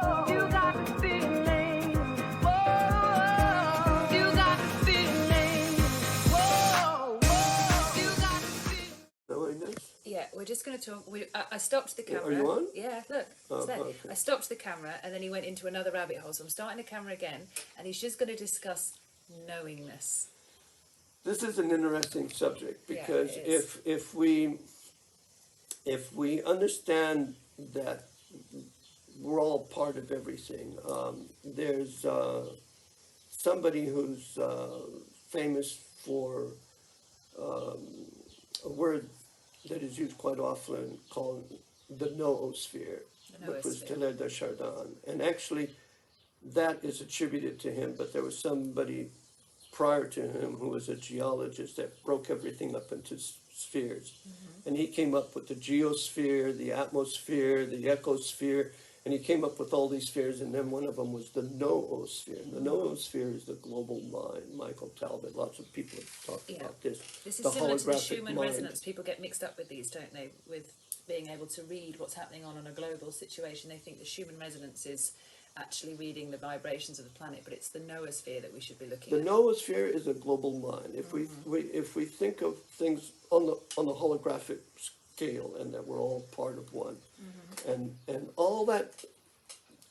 You got the feeling. Whoa, you got the feeling. Whoa, you got the feeling. Knowingness? Yeah, we're just going to talk. I stopped the camera. Are you on? Yeah, look. It's there. Okay. I stopped the camera and then he went into another rabbit hole. So I'm starting the camera again and he's just going to discuss knowingness. This is an interesting subject because Yeah, it is. if we understand that we're all part of everything, there's somebody who's famous for a word that is used quite often called the noosphere, The which was noosphere. Teilhard de Chardin. And actually, that is attributed to him, but there was somebody prior to him who was a geologist that broke everything up into spheres. And he came up with the geosphere, the atmosphere, the ecosphere, and he came up with all these spheres, and then one of them was the noosphere. And the noosphere is the global mind. Michael Talbot, lots of people have talked Yeah. about this. This is The similar to the holographic Schumann mind. resonance. People get mixed up with these, don't they? With being able to read what's happening on a global situation. They think the Schumann resonance is actually reading the vibrations of the planet, but it's the noosphere that we should be looking The at. noosphere is a global mind. If if we think of things on the holographic scale, and that we're all part of one, and all that,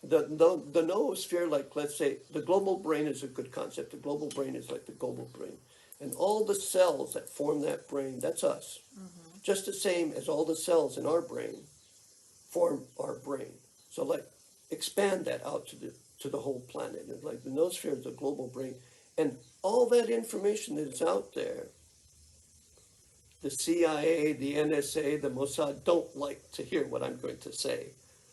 the noosphere, like let's say the global brain is a good concept. The global brain is like the global brain, and all the cells that form that brain, that's us. Just the same as all the cells in our brain form our brain. So like expand that out to the whole planet. And like the noosphere is the global brain, and all that information that is out there, the CIA, the NSA, the Mossad don't like to hear what I'm going to say,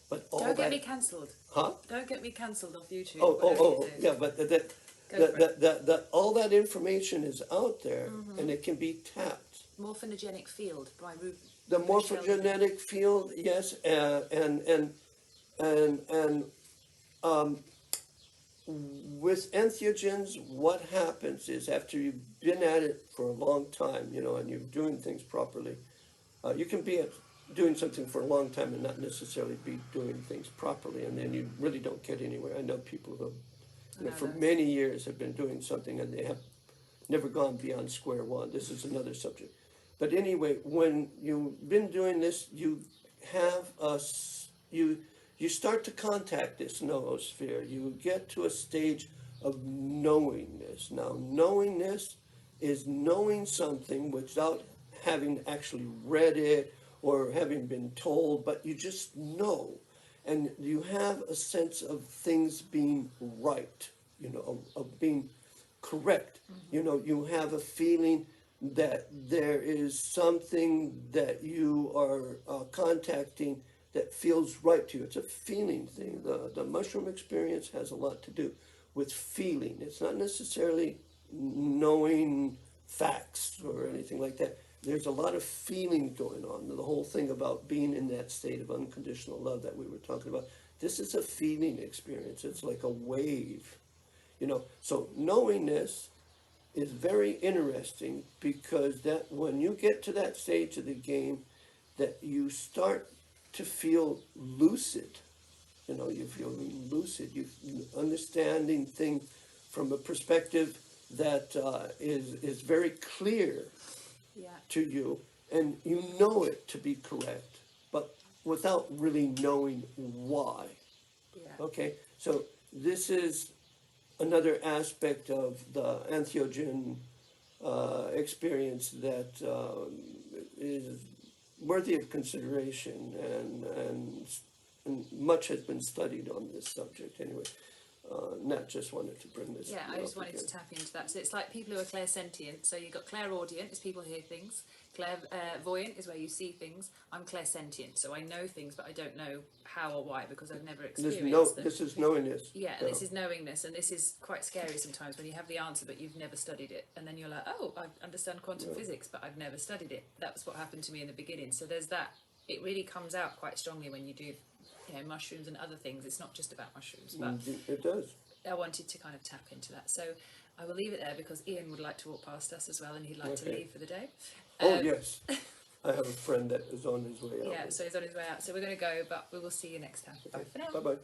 but all Don't that. get me cancelled. Huh? Don't get me cancelled off YouTube. Oh, whatever you do. yeah, but Go for it. all that information is out there, and it can be tapped. Morphogenetic field by The morphogenetic field, yes, and with entheogens, what happens is after you've been at it for a long time, and you're doing things properly, you can be doing something for a long time and not necessarily be doing things properly, and then you really don't get anywhere. I know people who, for many years have been doing something and they have never gone beyond square one. This is another subject. But anyway, when you've been doing this, you have you start to contact this noosphere. You get to a stage of knowingness. Now, knowingness is knowing something without having actually read it or having been told, but you just know. And you have a sense of things being right, of being correct. You have a feeling that there is something that you are contacting that feels right to you. It's a feeling thing. The mushroom experience has a lot to do with feeling. It's not necessarily knowing facts or anything like that. There's a lot of feeling going on. The whole thing about being in that state of unconditional love that we were talking about, this is a feeling experience. It's like a wave, So knowingness is very interesting because that when you get to that stage of the game, that you start to feel lucid. You feel lucid. You understanding things from a perspective that is very clear Yeah. to you, and you know it to be correct, but without really knowing why. Yeah. Okay, so this is another aspect of the entheogen experience that is worthy of consideration, and much has been studied on this subject anyway. Nat just wanted to bring this Yeah, I just wanted again. to tap into that. So it's like people who are clairsentient. So you've got clairaudient, is people who hear things. Clairvoyant is where you see things. I'm clairsentient, so I know things, but I don't know how or why because I've never experienced them. This is knowingness. Yeah, and this is knowingness, and this is quite scary sometimes when you have the answer but you've never studied it, and then you're like, oh, I understand quantum physics, but I've never studied it. That was what happened to me in the beginning. So there's that. It really comes out quite strongly when you do, mushrooms and other things. It's not just about mushrooms, but It does. I wanted to kind of tap into that. So I will leave it there because Ian would like to walk past us as well, and he'd like to leave for the day. Oh yes, I have a friend that is on his way out. Yeah, so he's on his way out. So we're going to go, but we will see you next time. Bye for now. Bye bye.